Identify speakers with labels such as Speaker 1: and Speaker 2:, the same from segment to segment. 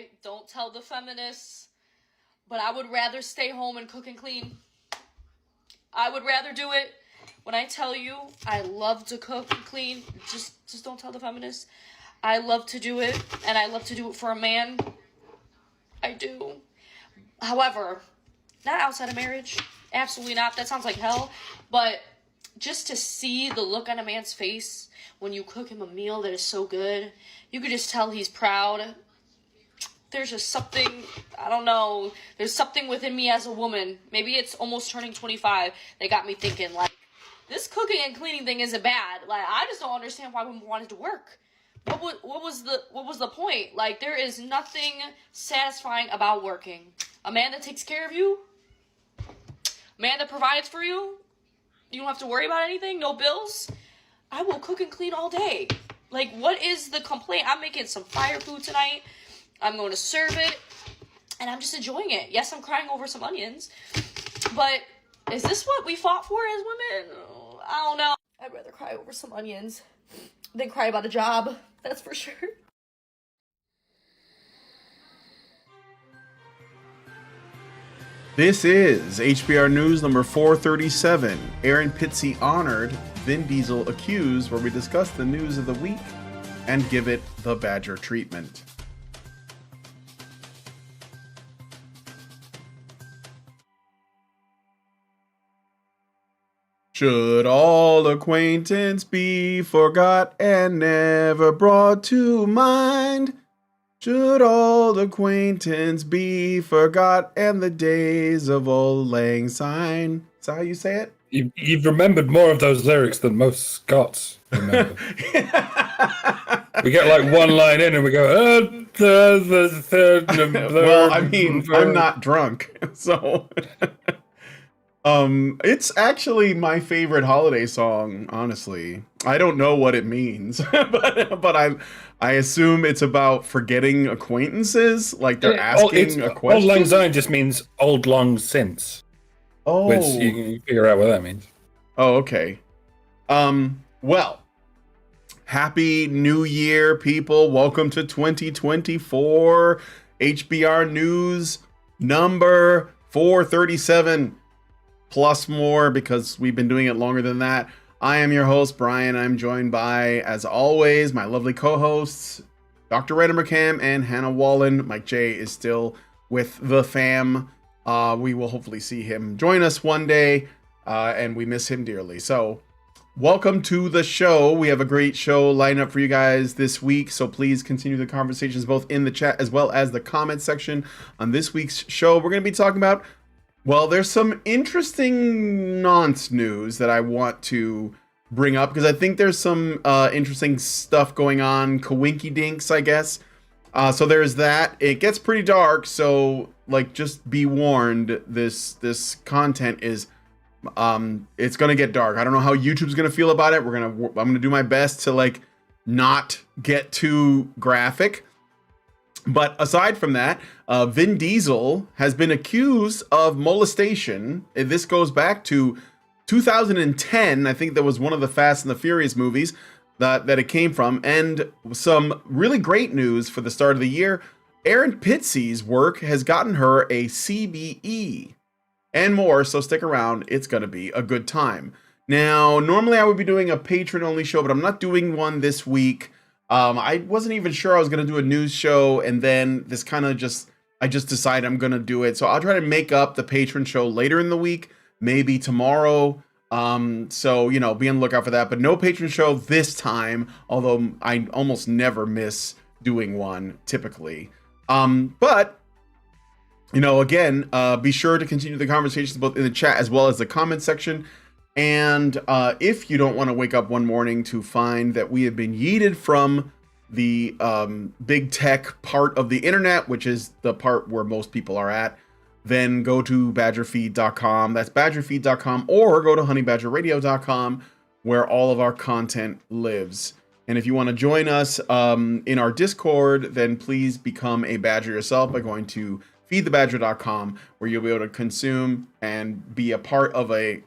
Speaker 1: okay? Don't tell the feminists, but I would rather stay home and cook and clean. I would rather do it. When I tell you I love to cook and clean, just don't tell the feminists. I love to do it, and I love to do it for a man. I do. However, not outside of marriage. Absolutely not. That sounds like hell. But just to see the look on a man's face when you cook him a meal that is so good, you could just tell he's proud. There's just something, I don't know, there's something within me as a woman. Maybe it's almost turning 25 that got me thinking, like, this cooking and cleaning thing isn't bad. Like, I just don't understand why women wanted to work. What was the point? Like, there is nothing satisfying about working. A man that takes care of you, a man that provides for you, you don't have to worry about anything, no bills. I will cook and clean all day. Like, what is the complaint? I'm making some fire food tonight. I'm going to serve it, and I'm just enjoying it. Yes, I'm crying over some onions, but is this what we fought for as women? I don't know. I'd rather cry over some onions than cry about a job. That's for sure.
Speaker 2: This is HBR News number 437. Erin Pizzey honored, Vin Diesel accused, where we discuss the news of the week and give it the Badger treatment. Should all acquaintance be forgot and never brought to mind? Should all acquaintance be forgot and the days of old lang syne? Is that how you say it?
Speaker 3: You've remembered more of those lyrics than most Scots remember. We get like one line in and we go, the third.
Speaker 2: Well, I mean, I'm not drunk, so... It's actually my favorite holiday song, honestly. I don't know what it means, but I assume it's about forgetting acquaintances, like they're asking a question.
Speaker 3: Old lang syne just means old long since.
Speaker 2: Oh.
Speaker 3: Which you can figure out what that means.
Speaker 2: Oh, okay. Well, happy New Year, people. Welcome to 2024. HBR News number 437. Plus more, because we've been doing it longer than that. I am your host, Brian. I'm joined by, as always, my lovely co-hosts, Dr. Ryder McCam and Hannah Wallen. Mike J is still with the fam. We will hopefully see him join us one day, and we miss him dearly. So, welcome to the show. We have a great show lined up for you guys this week, so please continue the conversations both in the chat as well as the comment section. On this week's show, we're going to be talking about, well, there's some interesting nonce news that I want to bring up because I think there's some interesting stuff going on. Kawinky dinks, I guess. So there's that. It gets pretty dark, so like just be warned. This content is it's gonna get dark. I don't know how YouTube's gonna feel about it. I'm gonna do my best to like not get too graphic. But aside from that, Vin Diesel has been accused of molestation. This goes back to 2010. I think that was one of the Fast and the Furious movies that it came from. And some really great news for the start of the year. Erin Pizzey's work has gotten her a CBE and more. So stick around. It's going to be a good time. Now, normally I would be doing a patron-only show, but I'm not doing one this week. I wasn't even sure I was going to do a news show, and then this kind of I just decided I'm going to do it. So I'll try to make up the patron show later in the week, maybe tomorrow. So, you know, be on the lookout for that, but no patron show this time, although I almost never miss doing one typically. But, you know, again, be sure to continue the conversations both in the chat as well as the comment section. And if you don't want to wake up one morning to find that we have been yeeted from the big tech part of the internet, which is the part where most people are at, then go to badgerfeed.com. That's badgerfeed.com, or go to honeybadgerradio.com, where all of our content lives. And if you want to join us in our Discord, then please become a badger yourself by going to feedthebadger.com, where you'll be able to consume and be a part of a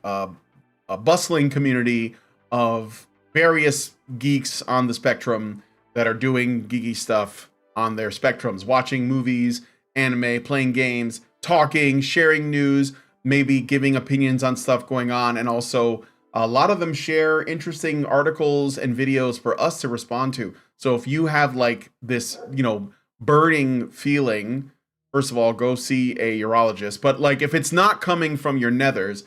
Speaker 2: bustling community of various geeks on the spectrum that are doing geeky stuff on their spectrums, watching movies, anime, playing games, talking, sharing news, maybe giving opinions on stuff going on. And also a lot of them share interesting articles and videos for us to respond to. So if you have like this, burning feeling, first of all, go see a urologist. But like if it's not coming from your nethers,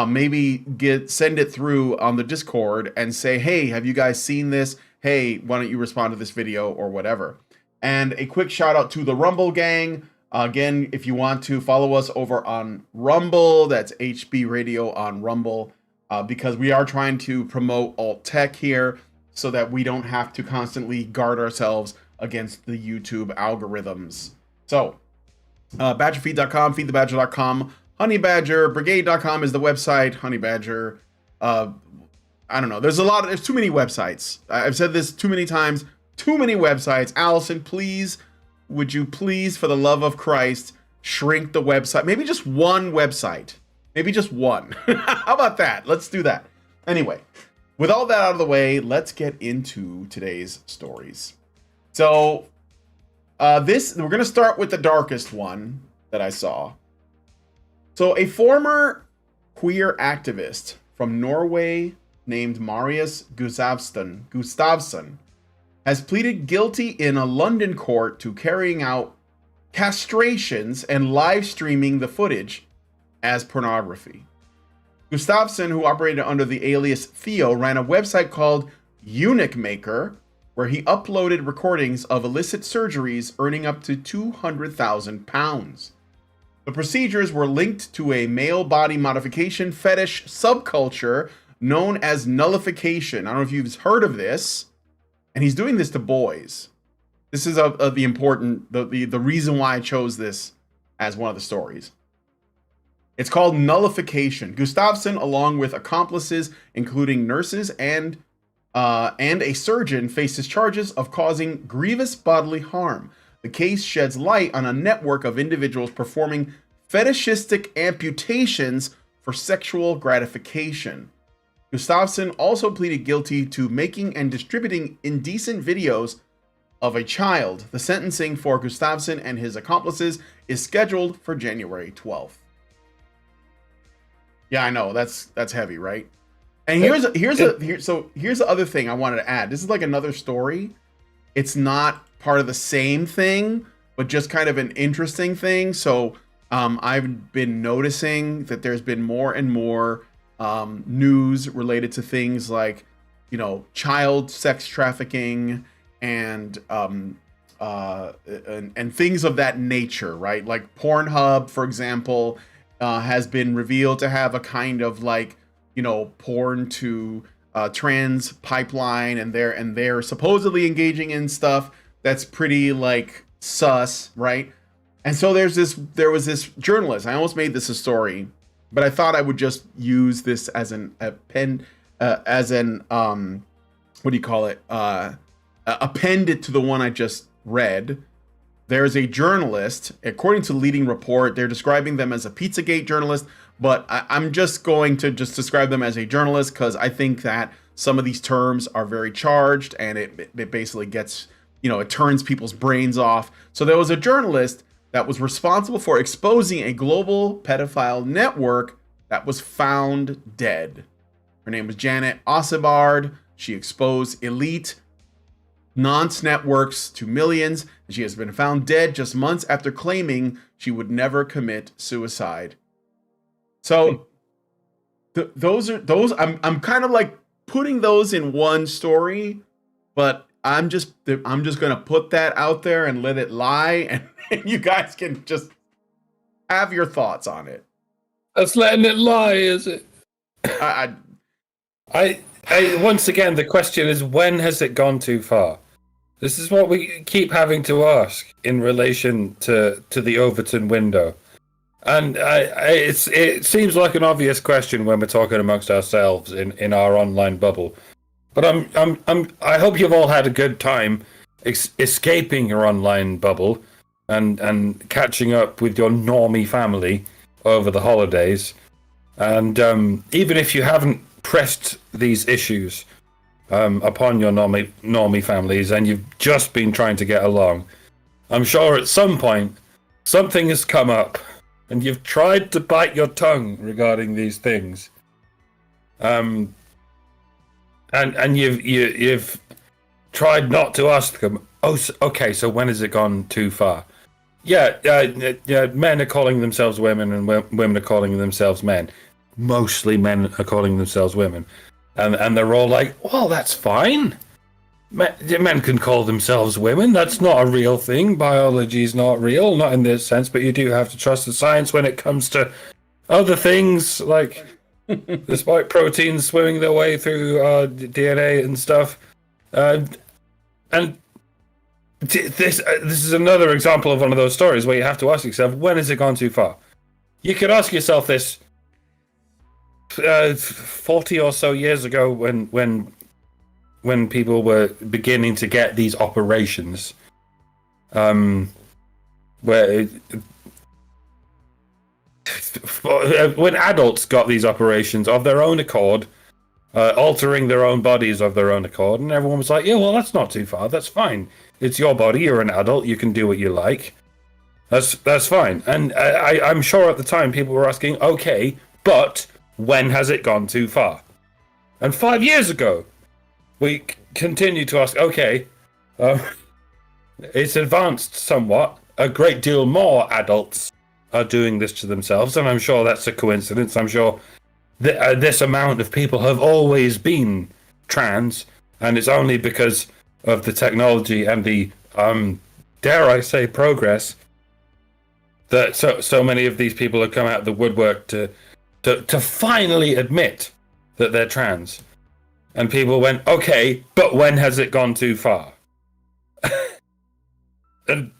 Speaker 2: maybe send it through on the Discord and say, hey, have you guys seen this? Hey, why don't you respond to this video or whatever? And a quick shout out to the Rumble gang. Again, if you want to follow us over on Rumble, that's HB Radio on Rumble, because we are trying to promote alt tech here so that we don't have to constantly guard ourselves against the YouTube algorithms. So, badgerfeed.com, feedthebadger.com, honeybadgerbrigade.com is the website. Honeybadger, I don't know. There's too many websites. I've said this too many times. Too many websites. Allison, please, would you please, for the love of Christ, shrink the website? Maybe just one website. Maybe just one. How about that? Let's do that. Anyway, with all that out of the way, let's get into today's stories. So, we're going to start with the darkest one that I saw. So, a former queer activist from Norway named Marius Gustavsson has pleaded guilty in a London court to carrying out castrations and live streaming the footage as pornography. Gustavsson, who operated under the alias Theo, ran a website called Eunuch Maker, where he uploaded recordings of illicit surgeries earning up to £200,000. The procedures were linked to a male body modification fetish subculture known as nullification. I don't know if you've heard of this. And he's doing this to boys. This is the reason why I chose this as one of the stories. It's called nullification. Gustavsson, along with accomplices, including nurses and a surgeon, faces charges of causing grievous bodily harm. The case sheds light on a network of individuals performing fetishistic amputations for sexual gratification. Gustavsson also pleaded guilty to making and distributing indecent videos of a child. The sentencing for Gustavsson and his accomplices is scheduled for January 12th. Yeah, I know, that's heavy, right? And here's the other thing I wanted to add. This is like another story. It's not part of the same thing, but just kind of an interesting thing. So I've been noticing that there's been more and more news related to things like, child sex trafficking and things of that nature, right? Like Pornhub, for example, has been revealed to have a kind of like, porn to trans pipeline, and they're supposedly engaging in stuff that's pretty like sus, right? And so there was this journalist. I almost made this a story, but I thought I would just use this as append it to the one I just read. There's a journalist, according to Leading Report, they're describing them as a Pizzagate journalist, but I'm just going to just describe them as a journalist because I think that some of these terms are very charged, and it basically gets, it turns people's brains off. So there was a journalist that was responsible for exposing a global pedophile network that was found dead. Her name was Janet Ossebard. She exposed elite nonce networks to millions, and she has been found dead just months after claiming she would never commit suicide. So those I'm kind of like putting those in one story, but I'm just gonna put that out there and let it lie, and you guys can just have your thoughts on it.
Speaker 3: That's letting it lie, is it?
Speaker 2: I
Speaker 3: once again, the question is, when has it gone too far? This is what we keep having to ask in relation to the Overton window, and it seems like an obvious question when we're talking amongst ourselves in our online bubble. But I hope you've all had a good time escaping your online bubble and catching up with your normie family over the holidays. And even if you haven't pressed these issues upon your normie families and you've just been trying to get along, I'm sure at some point something has come up, and you've tried to bite your tongue regarding these things. And you've tried not to ask them. Oh, okay. So when has it gone too far? Yeah, yeah. Men are calling themselves women, and women are calling themselves men. Mostly men are calling themselves women, and they're all like, "Well, that's fine. Men can call themselves women. That's not a real thing. Biology is not real, not in this sense. But you do have to trust the science when it comes to other things like the spike proteins swimming their way through DNA and stuff." And this is another example of one of those stories where you have to ask yourself, when has it gone too far? You could ask yourself this 40 or so years ago when people were beginning to get these operations, where when adults got these operations of their own accord, altering their own bodies of their own accord, and everyone was like, yeah, well, that's not too far, that's fine. It's your body, you're an adult, you can do what you like. That's fine. And I'm sure at the time people were asking, okay, but when has it gone too far? And 5 years ago, we continued to ask, okay, it's advanced somewhat. A great deal more adults are doing this to themselves, and I'm sure that's a coincidence. I'm sure this amount of people have always been trans, and it's only because of the technology and the, dare I say, progress that so many of these people have come out of the woodwork to finally admit that they're trans. And people went, okay, but when has it gone too far? and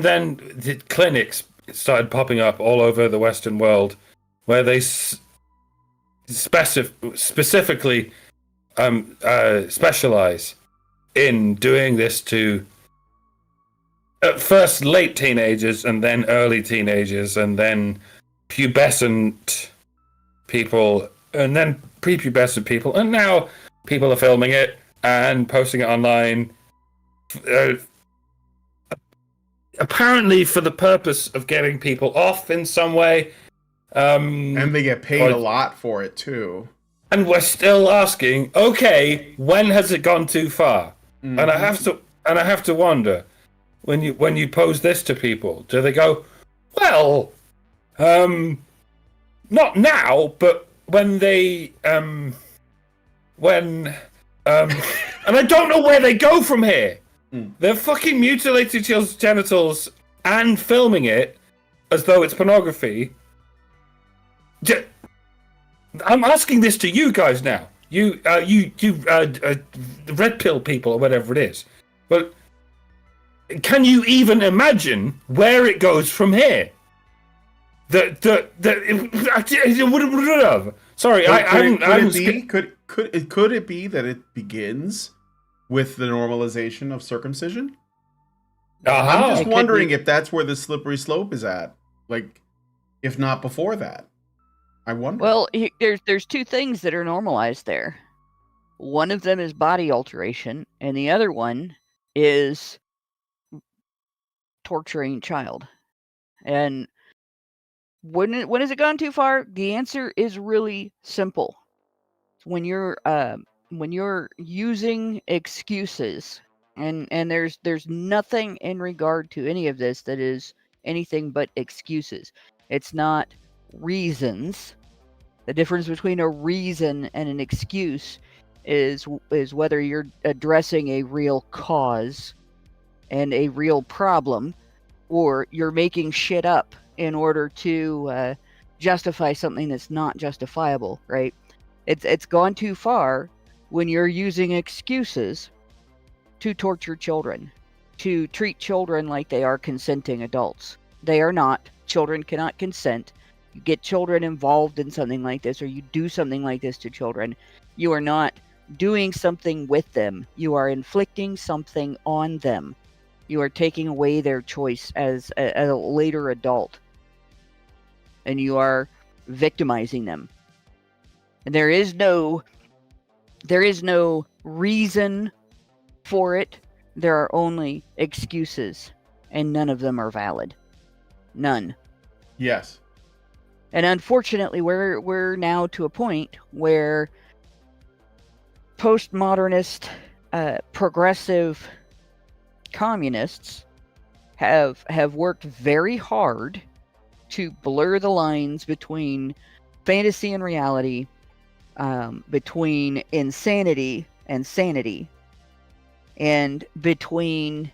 Speaker 3: then the clinics started popping up all over the Western world where they specifically specialize in doing this to at first late teenagers and then early teenagers and then pubescent people and then prepubescent people, and now people are filming it and posting it online, apparently for the purpose of getting people off in some way.
Speaker 2: And they get paid a lot for it too.
Speaker 3: And we're still asking, okay, when has it gone too far? Mm-hmm. And I have to wonder, when you pose this to people, do they go, well, not now, but when they and I don't know where they go from here. They're fucking mutilating children's genitals and filming it as though it's pornography. I'm asking this to you guys now. You red pill people or whatever it is. But can you even imagine where it goes from here? Sorry,
Speaker 2: Could it be that it begins with the normalization of circumcision? I'm just wondering if that's where the slippery slope is at. Like, if not before that. I wonder.
Speaker 4: Well, there's two things that are normalized there. One of them is body alteration, and the other one is torturing a child. And when has it gone too far? The answer is really simple. When you're using excuses, and there's nothing in regard to any of this that is anything but excuses. It's not reasons. The difference between a reason and an excuse is whether you're addressing a real cause and a real problem, or you're making shit up in order to justify something that's not justifiable, right? It's gone too far when you're using excuses to torture children, to treat children like they are consenting adults. They are not. Children cannot consent. You get children involved in something like this, or you do something like this to children, you are not doing something with them. You are inflicting something on them. You are taking away their choice as a later adult. And you are victimizing them. And there is no reason for it. There are only excuses. and none of them are valid. None.
Speaker 2: Yes.
Speaker 4: And unfortunately, we're now to a point where postmodernist, progressive communists have worked very hard to blur the lines between fantasy and reality, between insanity and sanity, and between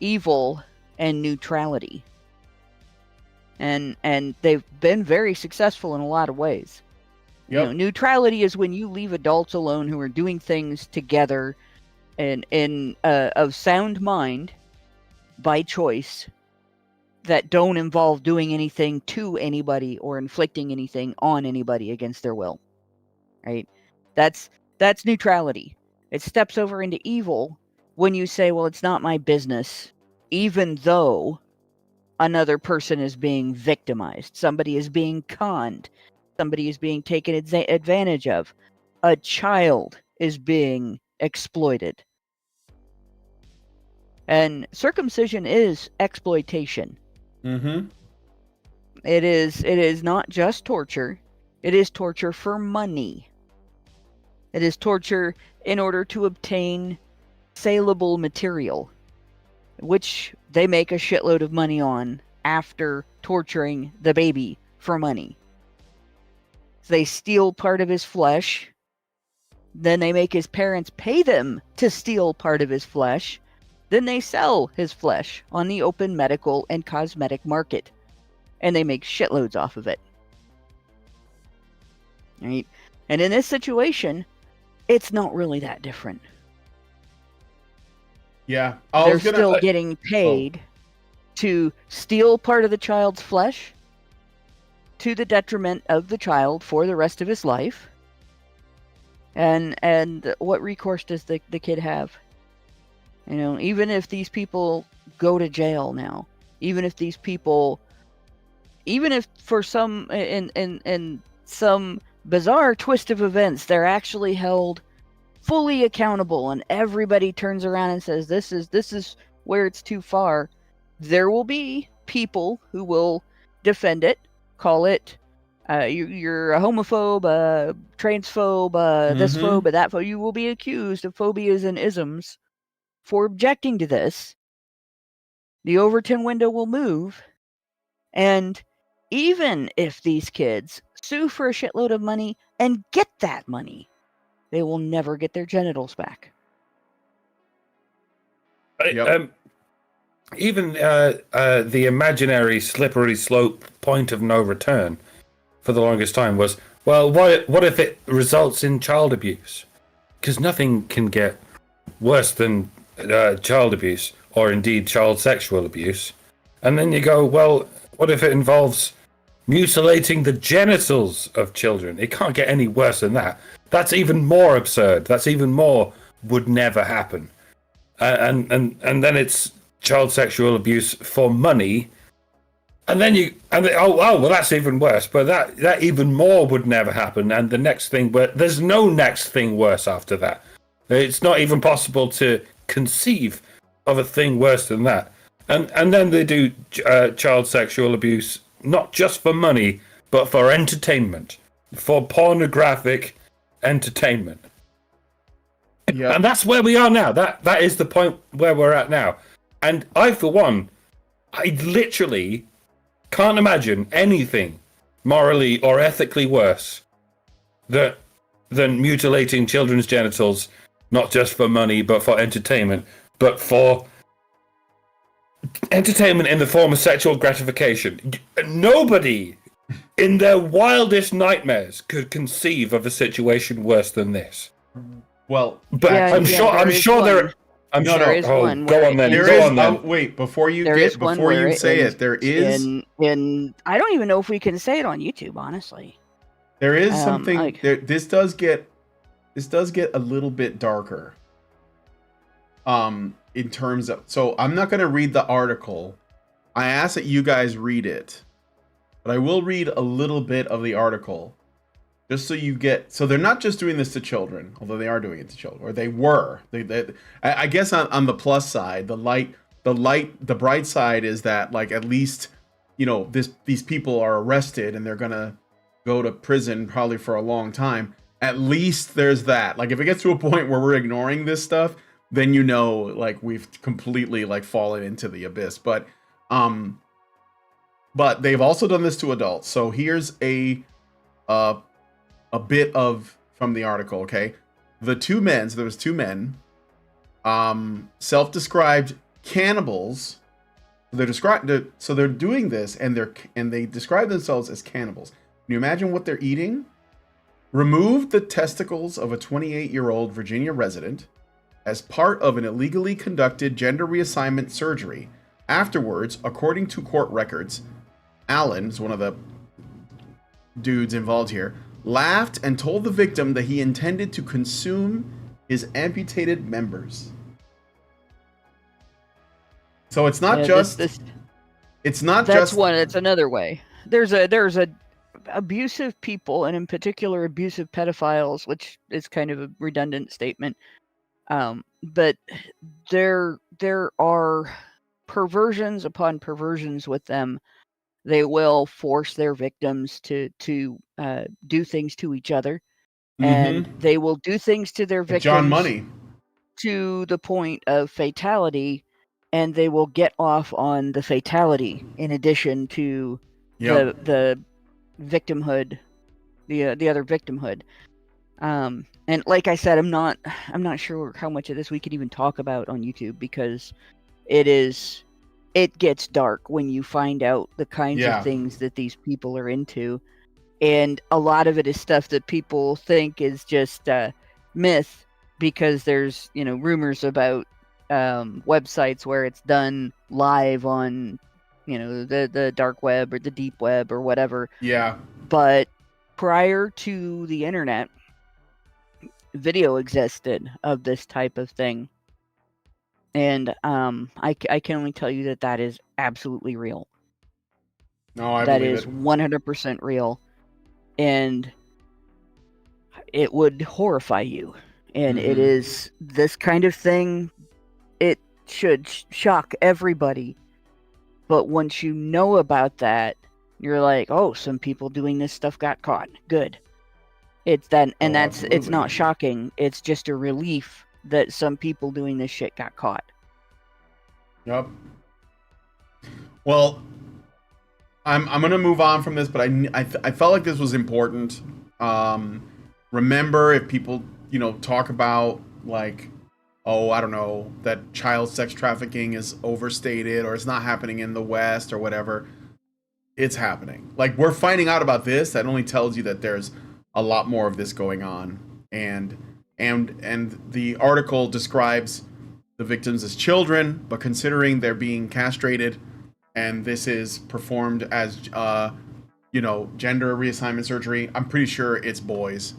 Speaker 4: evil and neutrality. And they've been very successful in a lot of ways.
Speaker 2: Yep.
Speaker 4: You know, neutrality is when you leave adults alone who are doing things together and in of sound mind by choice that don't involve doing anything to anybody or inflicting anything on anybody against their will. Right? That's neutrality. It steps over into evil when you say, well, it's not my business, even though another person is being victimized. Somebody is being conned. Somebody is being taken advantage of. A child is being exploited. And circumcision is exploitation.
Speaker 2: Mm-hmm.
Speaker 4: It is not just torture. It is torture for money. It is torture in order to obtain saleable material, which they make a shitload of money on after torturing the baby for money. So they steal part of his flesh, then they make his parents pay them to steal part of his flesh, then they sell his flesh on the open medical and cosmetic market, and they make shitloads off of it. Right? And in this situation, it's not really that different.
Speaker 2: Yeah.
Speaker 4: They're still getting paid to steal part of the child's flesh to the detriment of the child for the rest of his life. And what recourse does the kid have? You know, even if these people go to jail now, even if for some in some bizarre twist of events, they're actually held fully accountable and everybody turns around and says this is where it's too far, there will be people who will defend it, call it you're a homophobe, a transphobe, this phobe, that phobe. You will be accused of phobias and isms for objecting to this. The Overton window will move, and even if these kids sue for a shitload of money and get that money, they will never get their genitals back.
Speaker 2: Yep.
Speaker 3: Even the imaginary slippery slope point of no return for the longest time was, well, what if it results in child abuse? Because nothing can get worse than child abuse, or indeed child sexual abuse. And then you go, well, what if it involves mutilating the genitals of children? It can't get any worse than that. That's even more absurd. That's even more would never happen. And then it's child sexual abuse for money. And then well, that's even worse. But that even more would never happen. And the next thing, but there's no next thing worse after that. It's not even possible to conceive of a thing worse than that. And then they do child sexual abuse, not just for money, but for entertainment, for pornographic entertainment.
Speaker 2: Yep.
Speaker 3: And that's where we are now. That is the point where we're at now. And I, for one, I literally can't imagine anything morally or ethically worse than mutilating children's genitals, not just for money, but for entertainment, but for entertainment in the form of sexual gratification. Nobody in their wildest nightmares could conceive of a situation worse than this.
Speaker 2: Well,
Speaker 3: but
Speaker 4: Yeah,
Speaker 3: I'm sure there. I'm
Speaker 2: No,
Speaker 3: sure.
Speaker 2: no,
Speaker 4: is
Speaker 3: Oh,
Speaker 4: one
Speaker 3: go
Speaker 4: where
Speaker 3: on then.
Speaker 2: there
Speaker 3: Go
Speaker 2: is.
Speaker 3: on then.
Speaker 2: Wait, before you
Speaker 4: There is one
Speaker 2: before
Speaker 4: where
Speaker 2: you
Speaker 4: it
Speaker 2: say
Speaker 4: is
Speaker 2: it, there is
Speaker 4: in I don't even know if we can say it on YouTube, honestly.
Speaker 2: there is something
Speaker 4: like-
Speaker 2: there. This does get a little bit darker. In terms of, so I'm not going to read the article. I ask that you guys read it, but I will read a little bit of the article, just so you get. So they're not just doing this to children, although they are doing it to children, or they were. I guess on the plus side, the light the bright side is that like at least these people are arrested and they're gonna go to prison probably for a long time. At least there's that. Like if it gets to a point where we're ignoring this stuff, then like we've completely like fallen into the abyss. But they've also done this to adults. So here's a bit of from the article. Okay, the two men. So there was two men, self-described cannibals. So they're doing this, and they describe themselves as cannibals. Can you imagine what they're eating? Removed the testicles of a 28-year-old Virginia resident as part of an illegally conducted gender reassignment surgery. Afterwards, according to court records, Allen's one of the dudes involved here, laughed and told the victim that he intended to consume his amputated members. So it's not it's not
Speaker 4: that's
Speaker 2: just
Speaker 4: one. It's another way. There's a abusive people, and in particular abusive pedophiles, which is kind of a redundant statement. But there are perversions upon perversions with them. They will force their victims to do things to each other, and they will do things to their victims.
Speaker 2: John Money.
Speaker 4: To the point of fatality, and they will get off on the fatality in addition to the victimhood, the other victimhood. And like I said, I'm not sure how much of this we could even talk about on YouTube, because it gets dark when you find out the kinds of things that these people are into, and a lot of it is stuff that people think is just myth, because there's rumors about websites where it's done live on the dark web or the deep web or whatever. But prior to the internet, video existed of this type of thing, and I can only tell you that is absolutely real.
Speaker 2: No,
Speaker 4: that is 100% real, and it would horrify you. And it is this kind of thing. It should shock everybody. But once you know about that, you're like, oh, some people doing this stuff got caught. Good. It's not shocking. It's just a relief that some people doing this shit got caught.
Speaker 2: Yep. Well, I'm gonna move on from this, but I felt like this was important. Remember, if people talk about like, oh, I don't know, that child sex trafficking is overstated or it's not happening in the West or whatever, it's happening. Like, we're finding out about this. That only tells you that there's a lot more of this going on. And the article describes the victims as children, but considering they're being castrated and this is performed as gender reassignment surgery, I'm pretty sure it's boys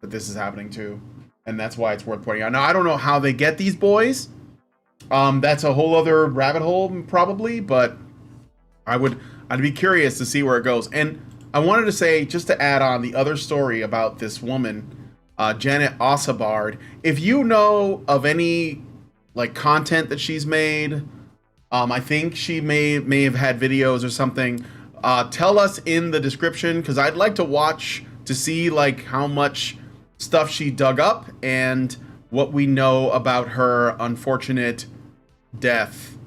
Speaker 2: that this is happening to. And that's why it's worth pointing out. Now, I don't know how they get these boys. That's a whole other rabbit hole, probably. But I'd be curious to see where it goes. And I wanted to say, just to add on the other story about this woman, Janet Osabard. If you know of any like content that she's made, I think she may have had videos or something. Tell us in the description, because I'd like to watch to see like how much stuff she dug up and what we know about her unfortunate death,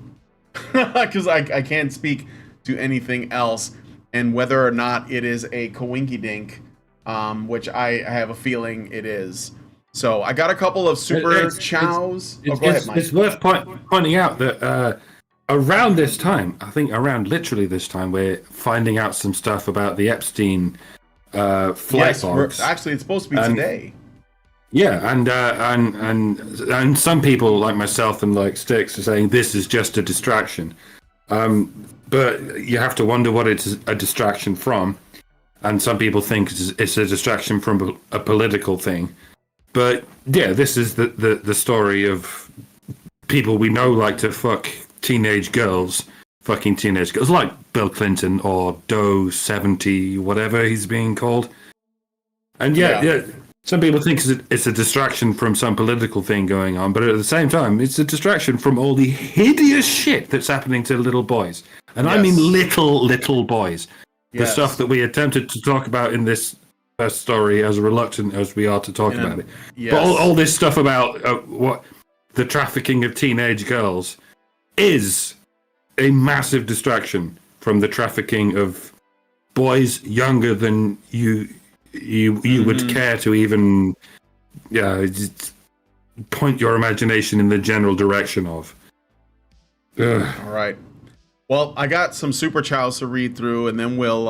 Speaker 2: because I can't speak to anything else, and whether or not it is a coinkydink, which I have a feeling it is. So I got a couple of super chows. Go ahead, Mike.
Speaker 3: It's worth pointing out that around this time, I think around literally this time, we're finding out some stuff about the Epstein flight logs.
Speaker 2: Actually, it's supposed to be today.
Speaker 3: Yeah, and some people like myself and like Styx are saying this is just a distraction. But you have to wonder what it's a distraction from. And some people think it's a distraction from a political thing. But yeah, this is the story of people we know like to fuck teenage girls, fucking teenage girls, like Bill Clinton or Doe 70, whatever he's being called. And yeah, Some people think it's a distraction from some political thing going on, but at the same time, it's a distraction from all the hideous shit that's happening to little boys. And I mean little boys. The stuff that we attempted to talk about in this first story, as reluctant as we are to talk about it.
Speaker 2: Yes.
Speaker 3: But all this stuff about what the trafficking of teenage girls is a massive distraction from the trafficking of boys younger than you would care to even just point your imagination in the general direction of. Ugh.
Speaker 2: All right. Well, I got some super childs to read through, and then we'll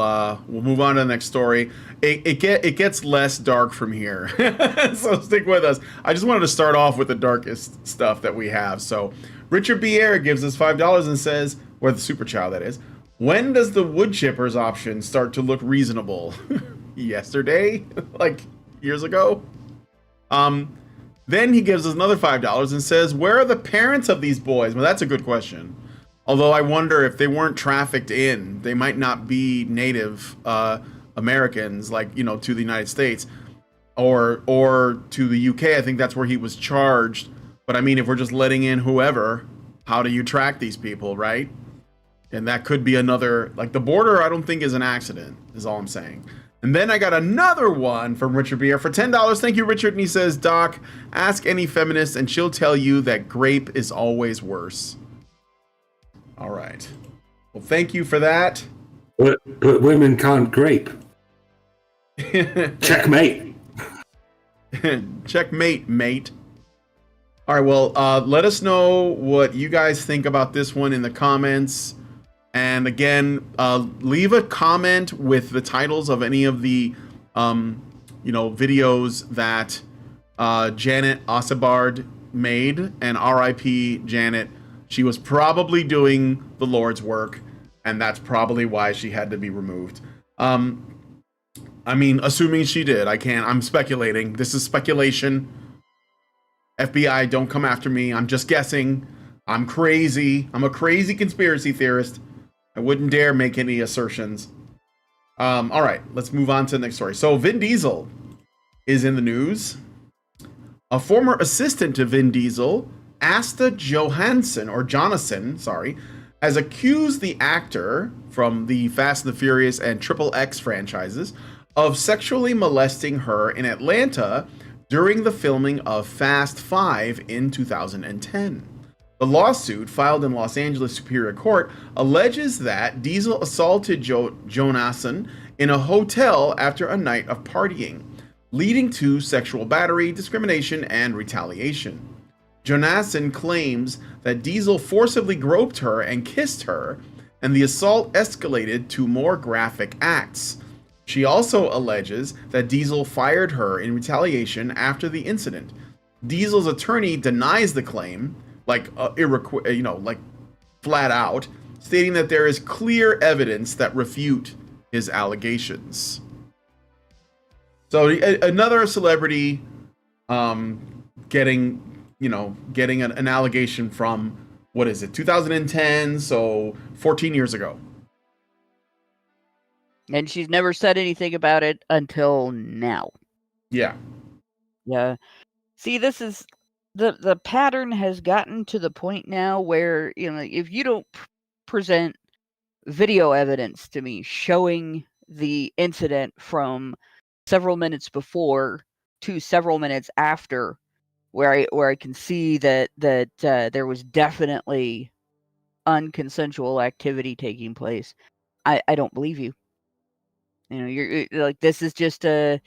Speaker 2: move on to the next story. It gets less dark from here, so stick with us. I just wanted to start off with the darkest stuff that we have. So, Richard B. Air gives us $5 and says, or the super child that is, when does the wood chippers option start to look reasonable? Yesterday, like years ago. Then he gives us another $5 and says, where are the parents of these boys? Well, that's a good question. Although I wonder if they weren't trafficked in, they might not be native Americans, like, you know, to the United States or to the UK. I think that's where he was charged. But I mean, if we're just letting in whoever, how do you track these people, right? And that could be another, like the border, I don't think is an accident, is all I'm saying. And then I got another one from Richard Beer for $10. Thank you, Richard. And he says, Doc, ask any feminist and she'll tell you that grape is always worse. All right. Well, thank you for that.
Speaker 3: But women can't grape. Checkmate.
Speaker 2: Checkmate, mate. All right, well, let us know what you guys think about this one in the comments. And again, leave a comment with the titles of any of the, videos that Janet Ossebard made. And R.I.P. Janet. She was probably doing the Lord's work, and that's probably why she had to be removed. I mean, assuming she did. I'm speculating. This is speculation. FBI, don't come after me. I'm just guessing. I'm crazy. I'm a crazy conspiracy theorist. I wouldn't dare make any assertions. All right, let's move on to the next story. So Vin Diesel is in the news. A former assistant to Vin Diesel, Asta Johansson, has accused the actor from the Fast and the Furious and Triple X franchises of sexually molesting her in Atlanta during the filming of Fast 5 in 2010. The lawsuit, filed in Los Angeles Superior Court, alleges that Diesel assaulted Johansson in a hotel after a night of partying, leading to sexual battery, discrimination, and retaliation. Johansson claims that Diesel forcibly groped her and kissed her, and the assault escalated to more graphic acts. She also alleges that Diesel fired her in retaliation after the incident. Diesel's attorney denies the claim, flat out, stating that there is clear evidence that refute his allegations. So another celebrity getting an allegation from, 2010, so 14 years ago.
Speaker 4: And she's never said anything about it until now.
Speaker 2: Yeah.
Speaker 4: Yeah. See, this is the pattern has gotten to the point now where, if you don't present video evidence to me showing the incident from several minutes before to several minutes after, where I can see that there was definitely unconsensual activity taking place, I don't believe you. You're like, this is just a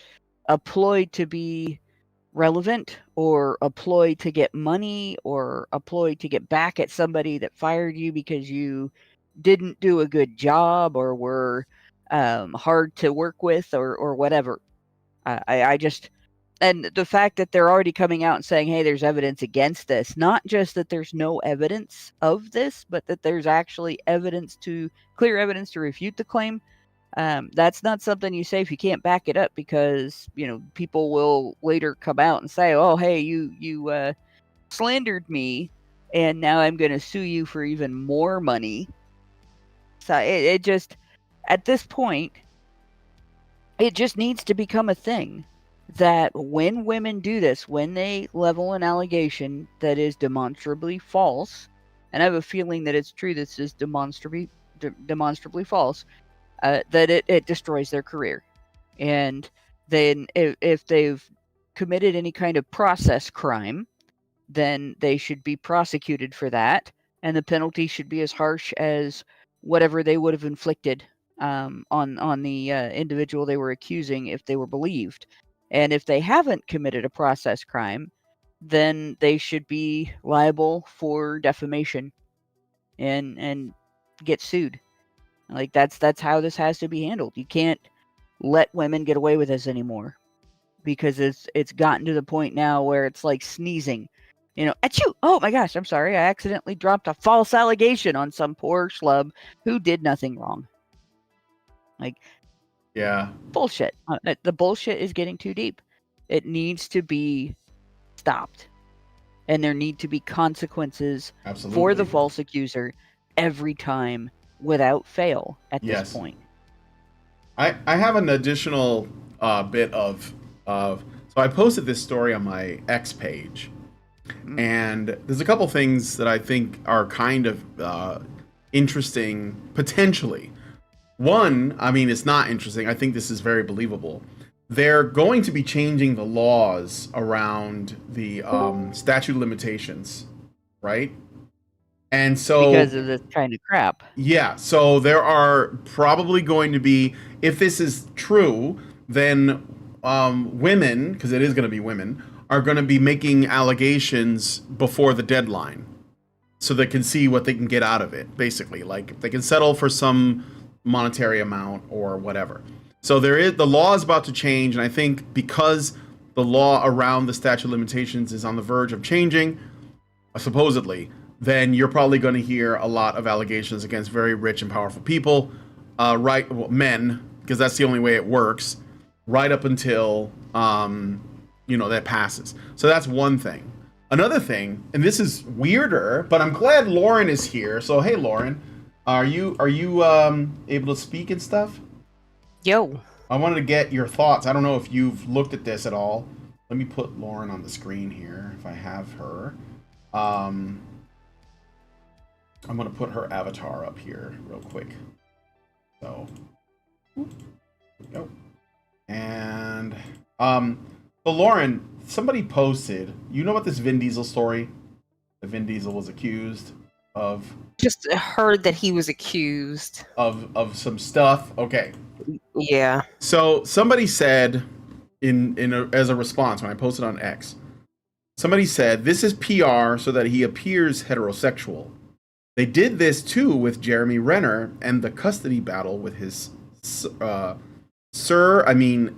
Speaker 4: ploy to be relevant, or a ploy to get money, or a ploy to get back at somebody that fired you because you didn't do a good job or were hard to work with, or whatever. I just, and the fact that they're already coming out and saying, hey, there's evidence against this, not just that there's no evidence of this, but that there's actually clear evidence to refute the claim. That's not something you say if you can't back it up, because people will later come out and say, oh, hey, you slandered me, and now I'm going to sue you for even more money. So it just, at this point, it just needs to become a thing. that when women do this, when they level an allegation that is demonstrably false, and I have a feeling that it's true, this is demonstrably false, that it destroys their career. And then if they've committed any kind of process crime, then they should be prosecuted for that, and the penalty should be as harsh as whatever they would have inflicted on the individual they were accusing if they were believed. And if they haven't committed a process crime, then they should be liable for defamation and get sued. Like that's how this has to be handled. You can't let women get away with this anymore, because it's gotten to the point now where it's like sneezing. Achoo! Oh my gosh, I'm sorry. I accidentally dropped a false allegation on some poor schlub who did nothing wrong. Like,
Speaker 2: Yeah.
Speaker 4: bullshit. The bullshit is getting too deep. It needs to be stopped. And there need to be consequences
Speaker 2: Absolutely.
Speaker 4: for the false accuser every time without fail at this point.
Speaker 2: I have an additional bit of so I posted this story on my X page, and there's a couple things that I think are kind of interesting potentially. One, I mean, it's not interesting. I think this is very believable. They're going to be changing the laws around the statute of limitations, right? And so
Speaker 4: because of this kind of crap.
Speaker 2: Yeah, so there are probably going to be, if this is true, then women, because it is going to be women, are going to be making allegations before the deadline, so they can see what they can get out of it. Basically, like if they can settle for some monetary amount or whatever. So the law is about to change, and I think because the law around the statute of limitations is on the verge of changing, supposedly, then you're probably going to hear a lot of allegations against very rich and powerful people, men, because that's the only way it works, right up until that passes. So that's one thing. Another thing, and this is weirder, but I'm glad Lauren is here. So hey, Lauren, are you able to speak and stuff?
Speaker 5: Yo.
Speaker 2: I wanted to get your thoughts. I don't know if you've looked at this at all. Let me put Lauren on the screen here if I have her. I'm going to put her avatar up here real quick. So, and so Lauren, somebody posted, you know about this Vin Diesel story? That Vin Diesel was accused of?
Speaker 5: Just heard that he was accused
Speaker 2: of some stuff. Okay.
Speaker 5: Yeah.
Speaker 2: So somebody said as a response when I posted on X, somebody said this is PR so that he appears heterosexual. They did this too with Jeremy Renner and the custody battle with his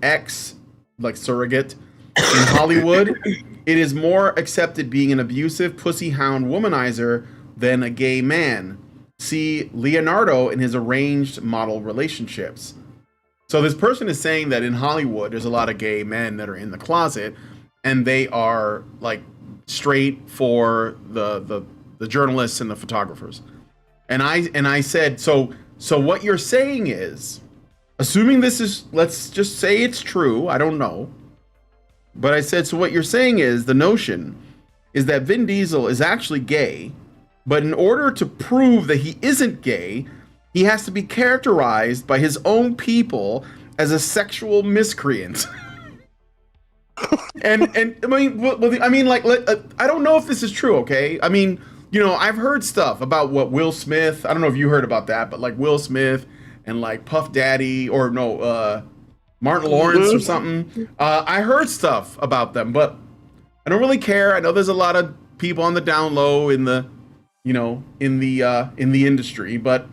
Speaker 2: ex, like surrogate in Hollywood. It is more accepted being an abusive pussy hound womanizer than a gay man. See Leonardo in his arranged model relationships. So this person is saying that in Hollywood, there's a lot of gay men that are in the closet, and they are like straight for the journalists and the photographers. And I said, so what you're saying is, assuming this is, let's just say it's true, I don't know. But I said, so what you're saying is, the notion is that Vin Diesel is actually gay, but in order to prove that he isn't gay, he has to be characterized by his own people as a sexual miscreant. and I mean, I don't know if this is true. Okay, I mean, I've heard stuff about what Will Smith. I don't know if you heard about that, but like Will Smith and like Puff Daddy or Martin Lawrence or something. I heard stuff about them, but I don't really care. I know there's a lot of people on the down low in the industry, but.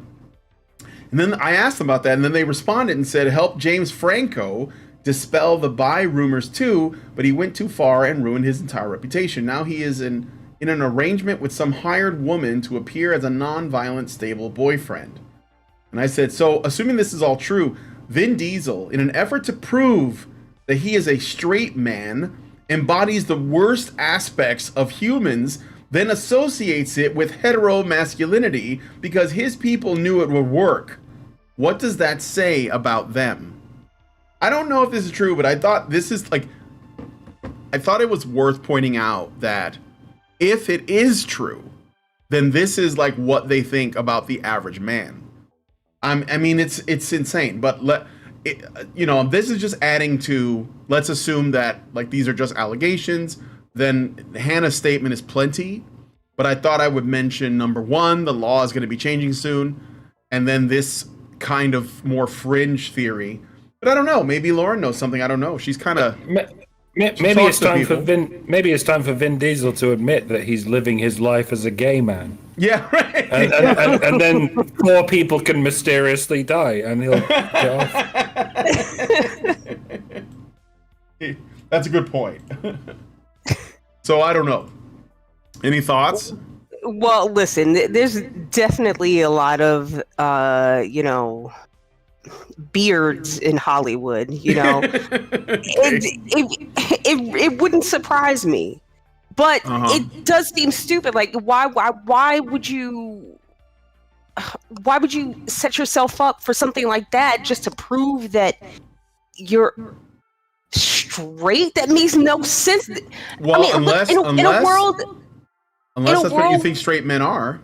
Speaker 2: And then I asked them about that, and then they responded and said, help James Franco dispel the bi rumors too, but he went too far and ruined his entire reputation. Now he is in an arrangement with some hired woman to appear as a non-violent, stable boyfriend. And I said, so assuming this is all true, Vin Diesel, in an effort to prove that he is a straight man, embodies the worst aspects of humans, then associates it with heteromasculinity because his people knew it would work. What does that say about them? I don't know if this is true, but I thought this is like, I thought it was worth pointing out that if it is true, then this is like what they think about the average man. I mean, it's insane. But this is just adding to. Let's assume that like these are just allegations. Then Hannah's statement is plenty. But I thought I would mention number one, the law is going to be changing soon, and then this kind of more fringe theory. But I don't know. Maybe Lauren knows something. I don't know. She's kind of.
Speaker 3: Maybe it's time for Vin Diesel to admit that he's living his life as a gay man.
Speaker 2: Yeah, right.
Speaker 3: And then 4 people can mysteriously die, and he'll get off.
Speaker 2: That's a good point. So I don't know. Any thoughts?
Speaker 5: Well, listen, there's definitely a lot of, beards in Hollywood. It wouldn't surprise me, but it does seem stupid. Like, why would you set yourself up for something like that just to prove that you're straight? That makes no sense.
Speaker 2: Well,
Speaker 5: I mean, in a world.
Speaker 2: Unless that's what you think straight men are.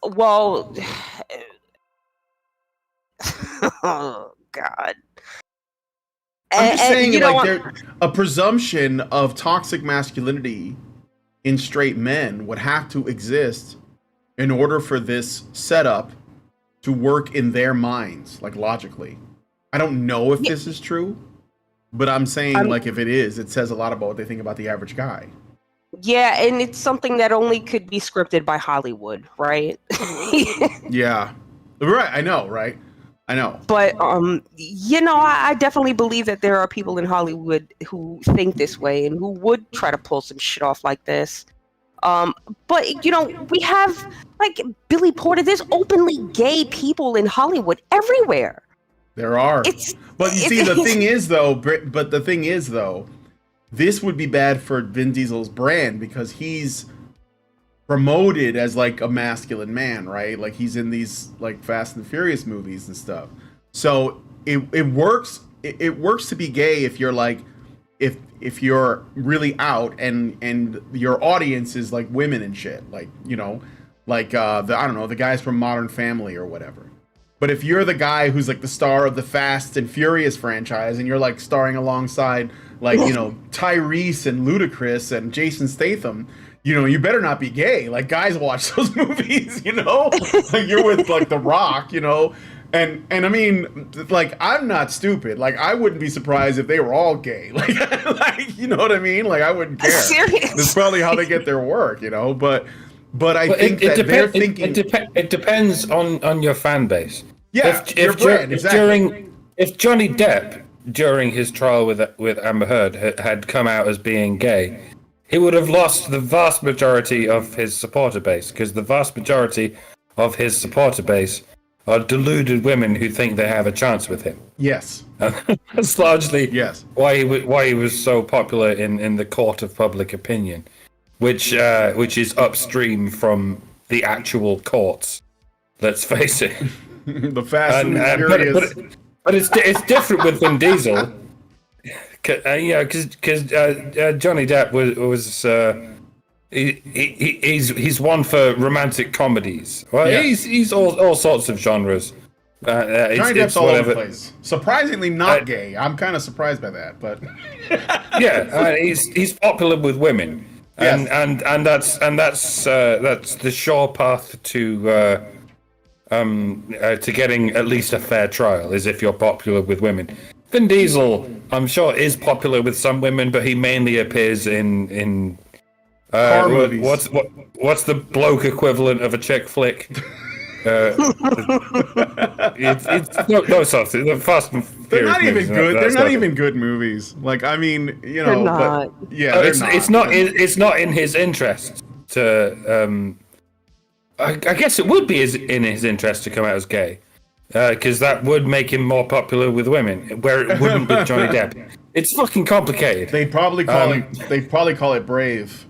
Speaker 5: Well, oh God.
Speaker 2: I'm just saying, there's a presumption of toxic masculinity in straight men would have to exist in order for this setup to work in their minds, like logically. I don't know if this is true, but I'm saying, like, if it is, it says a lot about what they think about the average guy.
Speaker 5: Yeah, and it's something that only could be scripted by Hollywood, right?
Speaker 2: Yeah. Right, I know, right? I know.
Speaker 5: But, I definitely believe that there are people in Hollywood who think this way and who would try to pull some shit off like this. But, we have, like, Billy Porter. There's openly gay people in Hollywood everywhere.
Speaker 2: There are. But you see, the thing is, though, this would be bad for Vin Diesel's brand because he's promoted as like a masculine man, right? Like he's in these like Fast and Furious movies and stuff. So it works. It works to be gay if you're like if you're really out and your audience is like women and shit, like the guys from Modern Family or whatever. But if you're the guy who's like the star of the Fast and Furious franchise and you're like starring alongside like, Tyrese and Ludacris and Jason Statham, you better not be gay. Like guys watch those movies, like you're with like The Rock, and I mean, like I'm not stupid. Like I wouldn't be surprised if they were all gay. Like you know what I mean? Like I wouldn't care.
Speaker 5: Serious?
Speaker 2: That's probably how they get their work, But I think they're thinking.
Speaker 3: It depends on your fan base.
Speaker 2: Yeah, your brand, exactly.
Speaker 3: If Johnny Depp during his trial with Amber Heard had come out as being gay, he would have lost the vast majority of his supporter base because the vast majority of his supporter base are deluded women who think they have a chance with him.
Speaker 2: Yes,
Speaker 3: that's largely
Speaker 2: why
Speaker 3: he was so popular in the court of public opinion, which is upstream from the actual courts. Let's face it.
Speaker 2: The Fast and Furious.
Speaker 3: But it's different with Vin Diesel, because Johnny Depp was he's one for romantic comedies. Well,
Speaker 2: yeah.
Speaker 3: he's all sorts of genres.
Speaker 2: Johnny Depp's all over the place. Surprisingly not gay. I'm kind of surprised by that, but
Speaker 3: he's popular with women, and that's the sure path to getting at least a fair trial is if you're popular with women. Vin Diesel, I'm sure, is popular with some women, but he mainly appears in
Speaker 2: car movies.
Speaker 3: What's the bloke equivalent of a chick flick? It's no something. The Fast and Furious.
Speaker 2: They're not even good. They're not even good movies. Like I mean,
Speaker 5: they're not.
Speaker 2: But yeah,
Speaker 3: it's not in his interest to. I guess it would be in his interest to come out as gay, because that would make him more popular with women, where it wouldn't with Johnny Depp. It's fucking complicated.
Speaker 2: They probably call it brave.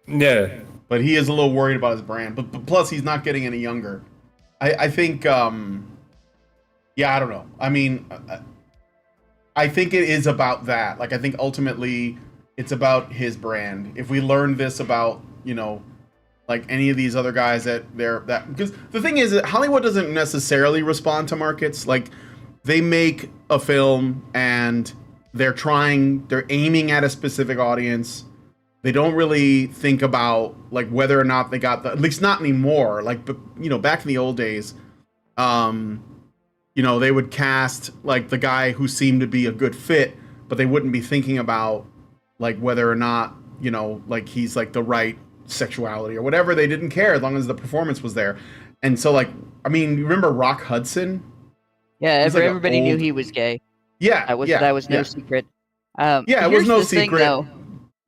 Speaker 3: Yeah,
Speaker 2: but he is a little worried about his brand. But plus, he's not getting any younger. I think. I don't know. I mean, I think it is about that. Like, I think ultimately, it's about his brand. If we learned this about, like any of these other guys because the thing is that Hollywood doesn't necessarily respond to markets. Like, they make a film and they're aiming at a specific audience. They don't really think about like whether or not they got at least not anymore. Like, but back in the old days, they would cast like the guy who seemed to be a good fit, but they wouldn't be thinking about like whether or not, like he's like the right sexuality or whatever. They didn't care as long as the performance was there. And so like, I mean, you remember Rock Hudson?
Speaker 4: Yeah,
Speaker 2: He's like an
Speaker 4: everybody knew
Speaker 2: old-
Speaker 4: he was gay.
Speaker 2: Yeah.
Speaker 4: That was no secret.
Speaker 2: Yeah, it was
Speaker 4: here's
Speaker 2: no
Speaker 4: the thing,
Speaker 2: secret.
Speaker 4: though.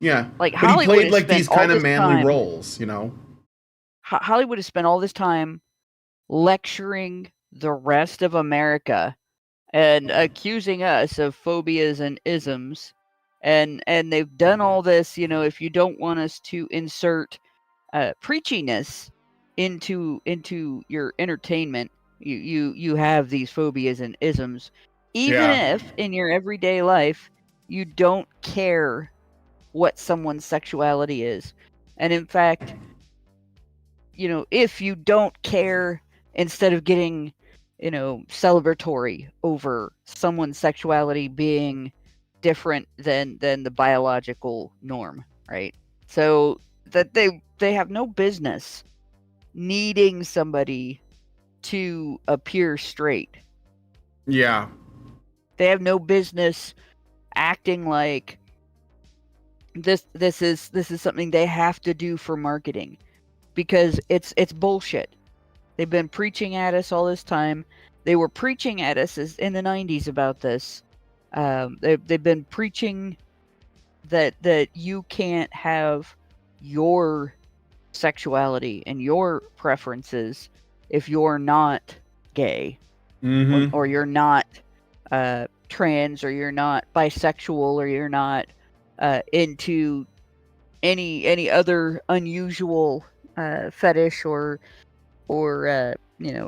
Speaker 2: Yeah.
Speaker 4: Like,
Speaker 2: But he
Speaker 4: Hollywood
Speaker 2: played
Speaker 4: has
Speaker 2: like
Speaker 4: spent
Speaker 2: these
Speaker 4: all
Speaker 2: kind of
Speaker 4: this
Speaker 2: manly
Speaker 4: time-
Speaker 2: roles,
Speaker 4: Hollywood has spent all this time lecturing the rest of America and accusing us of phobias and isms, and they've done all this. If you don't want us to insert preachiness into your entertainment, you have these phobias and isms, even if in your everyday life you don't care what someone's sexuality is. And in fact, if you don't care, instead of getting celebratory over someone's sexuality being different than the biological norm, right? So that they have no business needing somebody to appear straight.
Speaker 2: Yeah.
Speaker 4: They have no business acting like this is something they have to do for marketing, because it's bullshit. They've been preaching at us all this time. They were preaching at us in the 90s about this. They've been preaching that you can't have your sexuality and your preferences if you're not gay,
Speaker 2: Mm-hmm.
Speaker 4: or you're not trans, or you're not bisexual, or you're not into any other unusual fetish or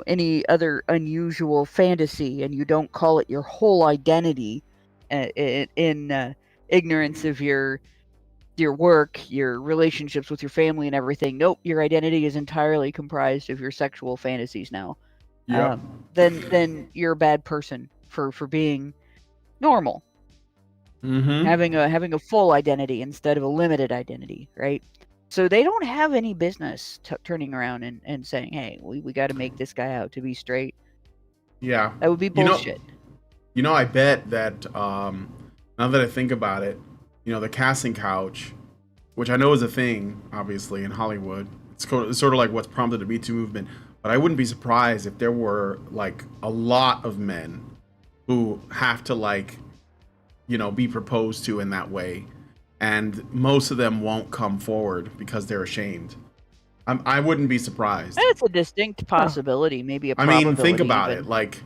Speaker 4: any other unusual fantasy, and you don't call it your whole identity in ignorance of your work, your relationships with your family and everything. Nope, your identity is entirely comprised of your sexual fantasies now.
Speaker 2: Yep.
Speaker 4: Then you're a bad person for being normal,
Speaker 2: Mm-hmm.
Speaker 4: having a full identity instead of a limited identity, right? So they don't have any business turning around and saying, hey, we got to make this guy out to be straight.
Speaker 2: Yeah.
Speaker 4: That would be bullshit.
Speaker 2: I bet that now that I think about it, the casting couch, which I know is a thing, obviously, in Hollywood, it's sort of like what's prompted the Me Too movement. But I wouldn't be surprised if there were like a lot of men who have to like, be proposed to in that way, and most of them won't come forward because they're ashamed. I wouldn't be surprised.
Speaker 4: It's a distinct possibility, maybe a
Speaker 2: I
Speaker 4: probability.
Speaker 2: mean, think about
Speaker 4: even.
Speaker 2: it. Like,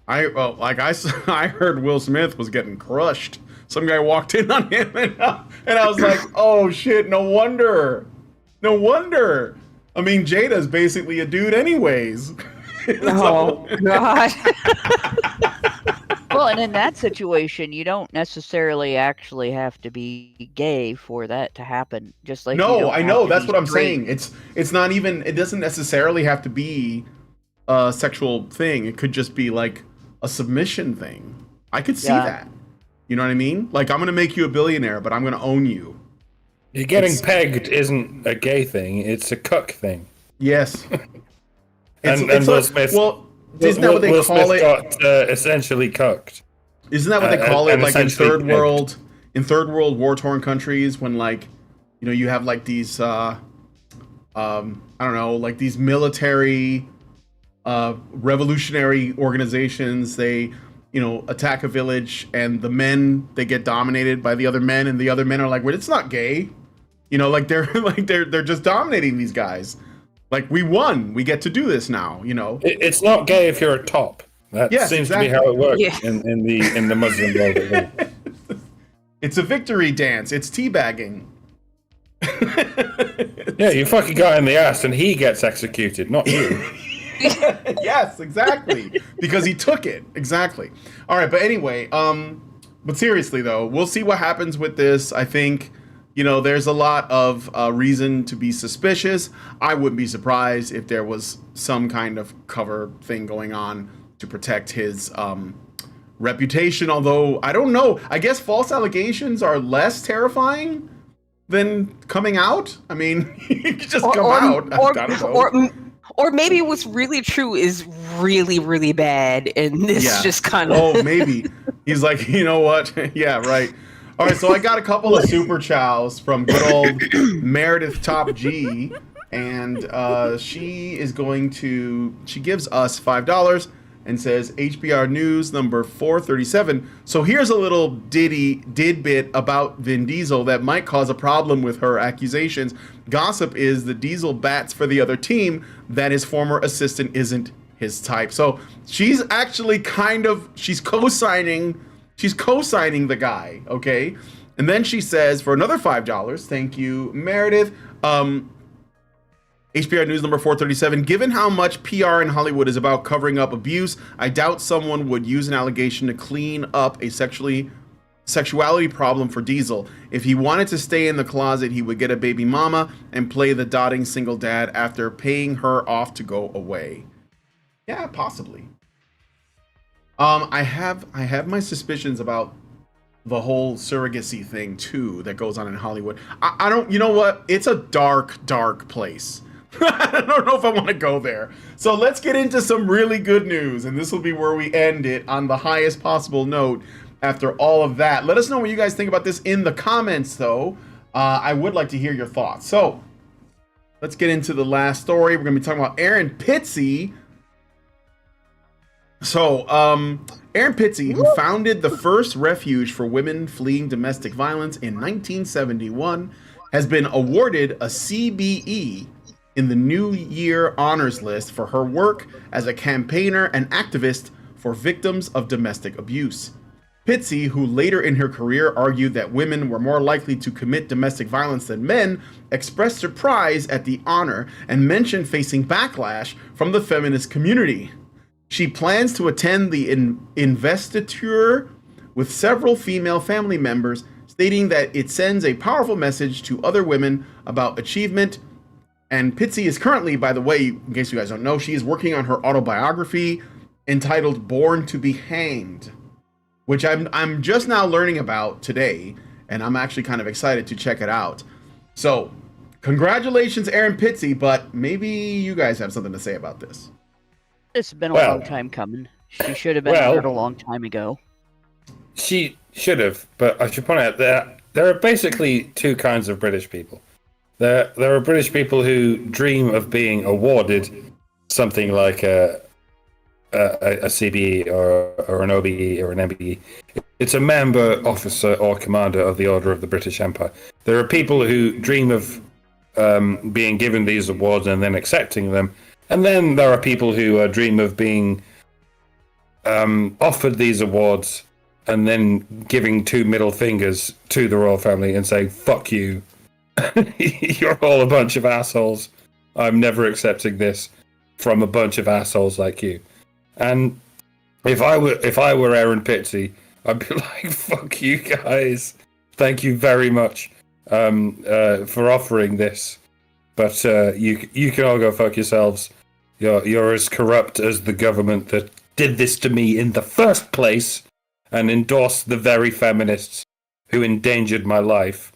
Speaker 2: I heard Will Smith was getting crushed. Some guy walked in on him, and I was like, oh shit, no wonder. I mean, Jada's basically a dude anyways.
Speaker 5: Oh God.
Speaker 4: Well, and in that situation, you don't necessarily actually have to be gay for that to happen. Just like you
Speaker 2: No,
Speaker 4: don't
Speaker 2: I
Speaker 4: have
Speaker 2: know.
Speaker 4: to
Speaker 2: That's
Speaker 4: be
Speaker 2: what I'm
Speaker 4: straight.
Speaker 2: saying. It's not even. It doesn't necessarily have to be a sexual thing. It could just be like a submission thing. I could see
Speaker 4: Yeah.
Speaker 2: that. You know what I mean? Like, I'm gonna make you a billionaire, but I'm gonna own you.
Speaker 3: You're getting
Speaker 2: It's-
Speaker 3: pegged isn't a gay thing; it's a cuck thing.
Speaker 2: Yes.
Speaker 3: And Will Smith.
Speaker 2: Isn't that what they
Speaker 3: Will
Speaker 2: call
Speaker 3: Smith
Speaker 2: it?
Speaker 3: got essentially cucked.
Speaker 2: Isn't that what they call it?
Speaker 3: and
Speaker 2: Like in
Speaker 3: essentially
Speaker 2: third world war torn countries, when like, you have like these I don't know, like these military revolutionary organizations. They attack a village, and the men, they get dominated by the other men, and the other men are like, well, it's not gay. Like they're just dominating these guys. Like, we won. We get to do this now,
Speaker 3: It's not gay if you're a top. That
Speaker 2: Yes,
Speaker 3: seems
Speaker 2: exactly.
Speaker 3: to be how it works
Speaker 5: Yeah.
Speaker 3: in the Muslim world. At least.
Speaker 2: It's a victory dance. It's teabagging.
Speaker 3: Yeah, you fucking got in the ass, and he gets executed, not you.
Speaker 2: Yes, exactly. Because he took it. Exactly. All right, but anyway, But seriously, though, we'll see what happens with this. I think, there's a lot of reason to be suspicious. I wouldn't be surprised if there was some kind of cover thing going on to protect his reputation. Although, I don't know. I guess false allegations are less terrifying than coming out. I mean, you could just come out. I don't know.
Speaker 5: Or maybe what's really true is really, really bad, and this just kind of...
Speaker 2: Oh, maybe. He's like, you know what? Yeah, right. All right, so I got a couple of super chows from good old Meredith Top G, and she gives us $5 and says HBR News number 437. So here's a little didbit about Vin Diesel that might cause a problem with her accusations. Gossip is that Diesel bats for the other team that his former assistant isn't his type. So she's actually she's co-signing the guy, okay? And then she says, for another $5, thank you, Meredith, HBR News number 437, given how much PR in Hollywood is about covering up abuse, I doubt someone would use an allegation to clean up a sexuality problem for Diesel. If he wanted to stay in the closet, he would get a baby mama and play the dotting single dad after paying her off to go away. Yeah, possibly. I have my suspicions about the whole surrogacy thing too that goes on in Hollywood. I don't, you know what? It's a dark place. I don't know if I want to go there. So let's get into some really good news, and this will be where we end it on the highest possible note after all of that. Let us know what you guys think about this in the comments, though. I would like to hear your thoughts. So let's get into the last story. We're going to be talking about Erin Pizzey. So, Erin Pizzey, who founded the first refuge for women fleeing domestic violence in 1971, has been awarded a CBE in the New Year Honors List for her work as a campaigner and activist for victims of domestic abuse. Pizzey, who later in her career argued that women were more likely to commit domestic violence than men, expressed surprise at the honor and mentioned facing backlash from the feminist community. She plans to attend the investiture with several female family members, stating that it sends a powerful message to other women about achievement. And Pizzey is currently, by the way, in case you guys don't know, she is working on her autobiography entitled Born to be Hanged, which I'm just now learning about today, and I'm actually kind of excited to check it out. So, congratulations, Erin Pizzey, but maybe you guys have something to say about this.
Speaker 4: It's been a long time coming. She should have been honored a long time ago.
Speaker 3: She should have, but I should point out that there are basically two kinds of British people. There are British people who dream of being awarded something like a CBE or an OBE or an MBE. It's a member, officer, or commander of the Order of the British Empire. There are people who dream of being given these awards and then accepting them. And then there are people who dream of being offered these awards and then giving two middle fingers to the royal family and saying, fuck you. You're all a bunch of assholes. I'm never accepting this from a bunch of assholes like you. And if I were Erin Pizzey, I'd be like, fuck you guys. Thank you very much for offering this. But you can all go fuck yourselves. You're as corrupt as the government that did this to me in the first place and endorsed the very feminists who endangered my life.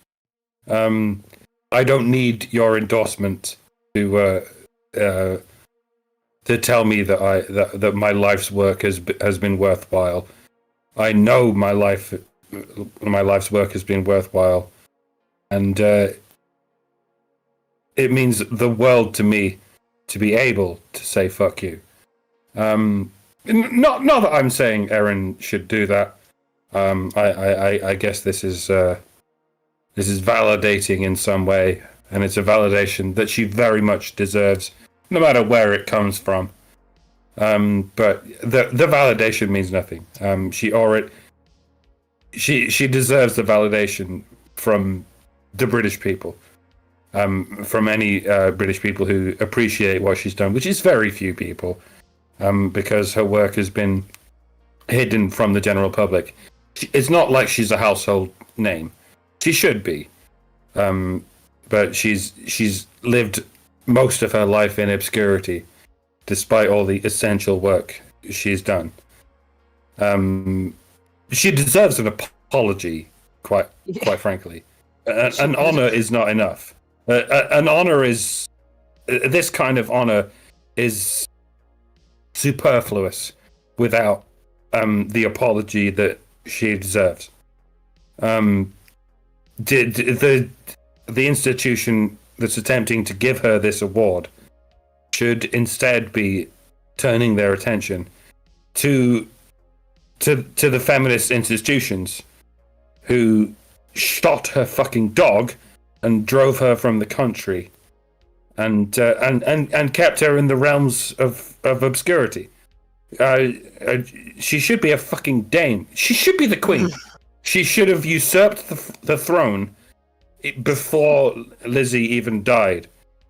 Speaker 3: I don't need your endorsement to tell me that my life's work has been worthwhile. I know my life's work has been worthwhile, and it means the world to me to be able to say fuck you. Not that I'm saying Erin should do that. I guess this is validating in some way, and it's a validation that she very much deserves, no matter where it comes from. But the validation means nothing. She deserves the validation from the British people, from any British people who appreciate what she's done, which is very few people, because her work has been hidden from the general public. it's not like she's a household name. She should be, but she's lived most of her life in obscurity, despite all the essential work she's done. She deserves an apology, quite frankly. An honor is not enough. An honor is this kind of honor is superfluous without the apology that she deserves. The institution that's attempting to give her this award should instead be turning their attention to the feminist institutions who shot her fucking dog and drove her from the country and kept her in the realms of obscurity. She should be a fucking dame. She should be the queen. She should have usurped the throne before Lizzie even died,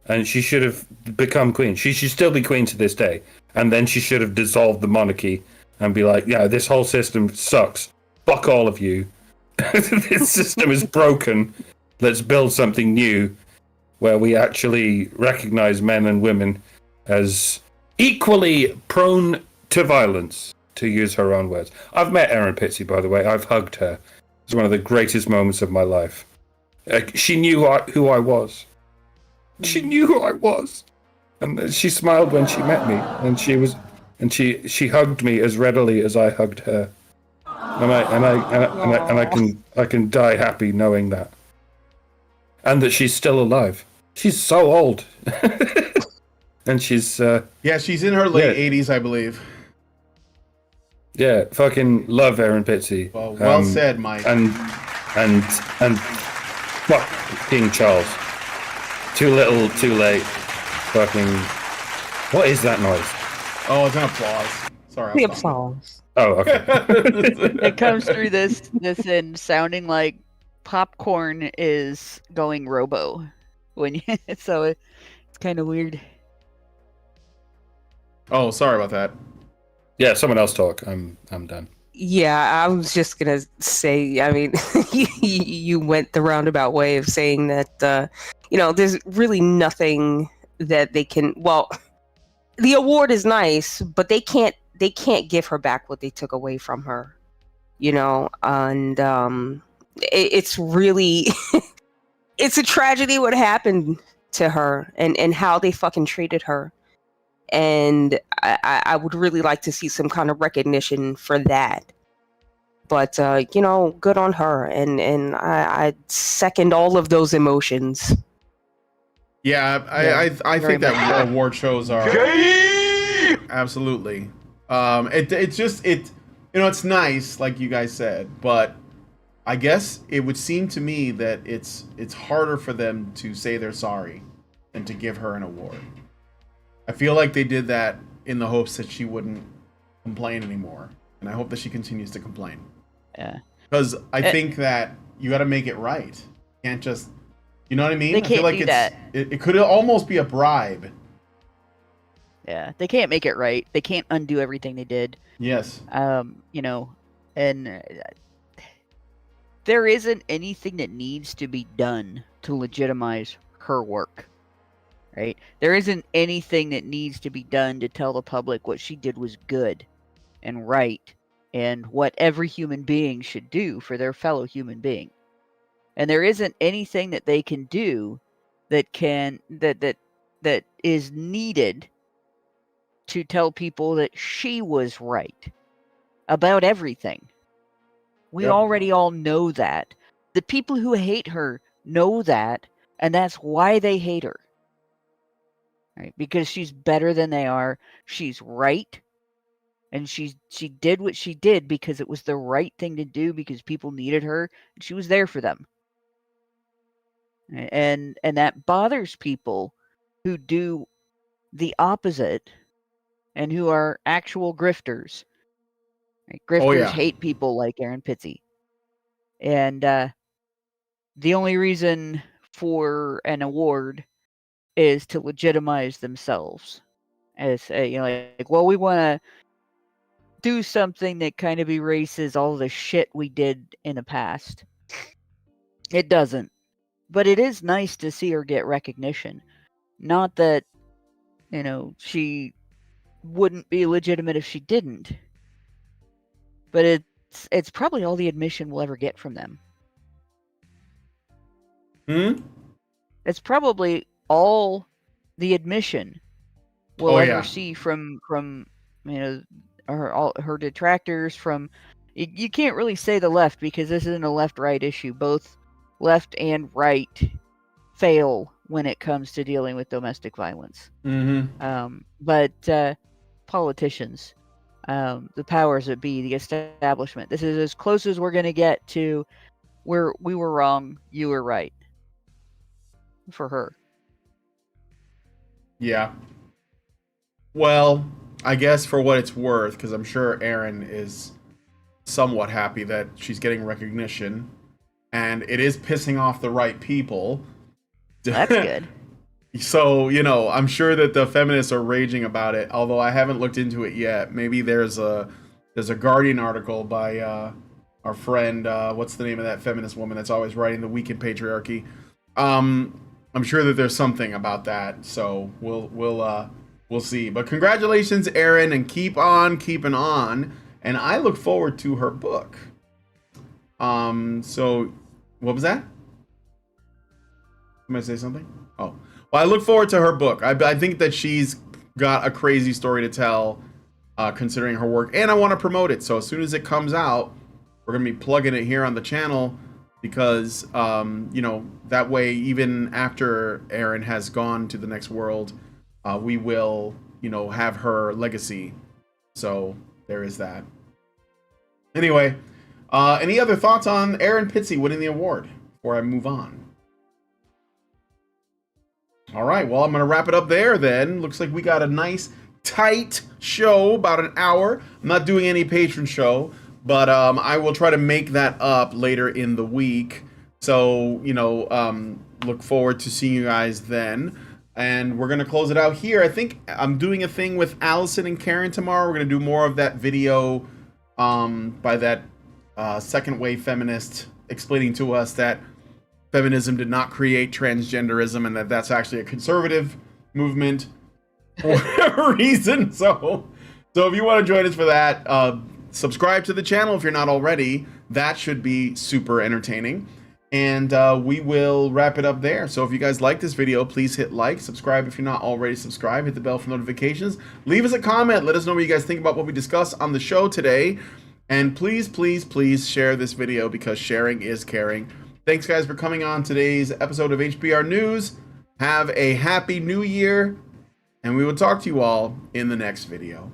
Speaker 3: and she should have become queen. She should still be queen to this day, and then she should have dissolved the monarchy and be like, yeah, this whole system sucks. Fuck all of you. This system is broken. Let's build something new where we actually recognize men and women as equally prone to violence, to use her own words. I've met Erin Pizzey, by the way. I've hugged her. It's one of the greatest moments of my life. She knew who I was. She knew who I was. And she smiled when she met me. And she hugged me as readily as I hugged her. And I can die happy knowing that. And that she's still alive. She's so old. And she's
Speaker 2: she's in her late 80s, I believe.
Speaker 3: Yeah, fucking love Erin Pizzey.
Speaker 2: Well said, Mike.
Speaker 3: And fuck King Charles. Too little, too late. Fucking. What is that noise?
Speaker 2: Oh, it's an applause. Sorry.
Speaker 5: The applause.
Speaker 3: Oh, okay.
Speaker 4: It comes through this end sounding like popcorn is going robo when you, so it's kind of weird.
Speaker 2: Oh, sorry about that.
Speaker 3: Yeah, someone else talk. I'm done.
Speaker 5: Yeah, I was just gonna say. I mean, you went the roundabout way of saying that. There's really nothing that they can. Well, the award is nice, but they can't give her back what they took away from her. And it's really it's a tragedy what happened to her and how they fucking treated her. And I would really like to see some kind of recognition for that. But good on her, and I second all of those emotions.
Speaker 2: Yeah, I think that award shows are absolutely. It's nice, like you guys said, but I guess it would seem to me that it's harder for them to say they're sorry than to give her an award. I feel like they did that in the hopes that she wouldn't complain anymore, and I hope that she continues to complain.
Speaker 4: Yeah,
Speaker 2: because I think that you got to make it right. You can't just, you know what I mean?
Speaker 4: They can't
Speaker 2: I feel like
Speaker 4: do that.
Speaker 2: It could almost be a bribe.
Speaker 4: Yeah, they can't make it right. They can't undo everything they did.
Speaker 2: Yes.
Speaker 4: And there isn't anything that needs to be done to legitimize her work. Right? There isn't anything that needs to be done to tell the public what she did was good and right and what every human being should do for their fellow human being. And there isn't anything that they can do that is needed to tell people that she was right about everything. We already all know that. The people who hate her know that, and that's why they hate her. Right? Because she's better than they are. She's right. And she did what she did because it was the right thing to do because people needed her. And she was there for them. And that bothers people who do the opposite and who are actual grifters. Right? Grifters hate people like Erin Pizzey. And the only reason for an award is to legitimize themselves as we want to do something that kind of erases all the shit we did in the past. It doesn't. But it is nice to see her get recognition. Not that, she wouldn't be legitimate if she didn't. But it's probably all the admission we'll ever get from them. It's probably all the admission we'll ever see from her detractors. From you can't really say the left, because this isn't a left-right issue. Both left and right fail when it comes to dealing with domestic violence. But politicians, the powers that be, the establishment, this is as close as we're going to get to where we were wrong, you were right. For her.
Speaker 2: Yeah. Well, I guess for what it's worth, because I'm sure Erin is somewhat happy that she's getting recognition, and it is pissing off the right people.
Speaker 4: That's good.
Speaker 2: So, I'm sure that the feminists are raging about it, although I haven't looked into it yet. Maybe there's a Guardian article by our friend, what's the name of that feminist woman that's always writing The Week in Patriarchy? I'm sure that there's something about that, so we'll see. But congratulations, Erin, and keep on keeping on. And I look forward to her book. So what was that? Am I say something? Oh, well, I look forward to her book. I think that she's got a crazy story to tell, considering her work, and I want to promote it. So as soon as it comes out, we're gonna be plugging it here on the channel. Because, that way, even after Erin has gone to the next world, we will, have her legacy. So there is that. Anyway, any other thoughts on Erin Pizzey winning the award before I move on? All right, well, I'm going to wrap it up there then. Looks like we got a nice, tight show, about an hour. I'm not doing any patron show. But I will try to make that up later in the week. So, look forward to seeing you guys then. And we're going to close it out here. I think I'm doing a thing with Allison and Karen tomorrow. We're going to do more of that video by that second wave feminist explaining to us that feminism did not create transgenderism and that that's actually a conservative movement for whatever reason. So if you want to join us for that, subscribe to the channel if you're not already. That should be super entertaining. And we will wrap it up there. So if you guys like this video, please hit like, subscribe if you're not already subscribed, hit the bell for notifications, leave us a comment, let us know what you guys think about what we discussed on the show today. And please, please, please share this video, because sharing is caring. Thanks guys for coming on today's episode of HBR News. Have a happy new year, and we will talk to you all in the next video.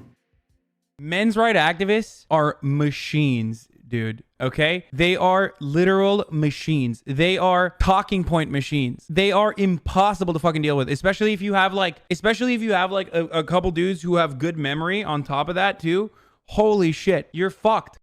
Speaker 6: Men's rights activists are machines, dude. Okay? They are literal machines. They are talking point machines. They are impossible to fucking deal with, especially if you have like a couple dudes who have good memory on top of that too. Holy shit, you're fucked.